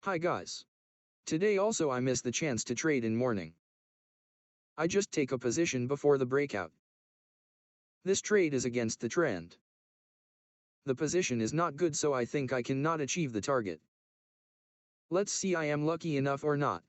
Hi guys. Today also I missed the chance to trade in morning. I just take a position before the breakout. This trade is against the trend. The position is not good, so I think I cannot achieve the target. Let's see I am lucky enough or not.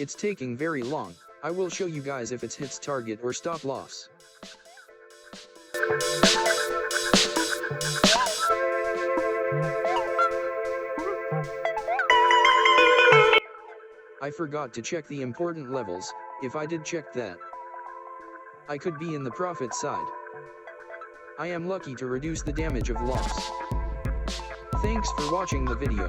It's taking very long. I will show you guys if it hits target or stop loss. I forgot to check the important levels. If I did check that, I could be in the profit side. I am lucky to reduce the damage of loss. Thanks for watching the video.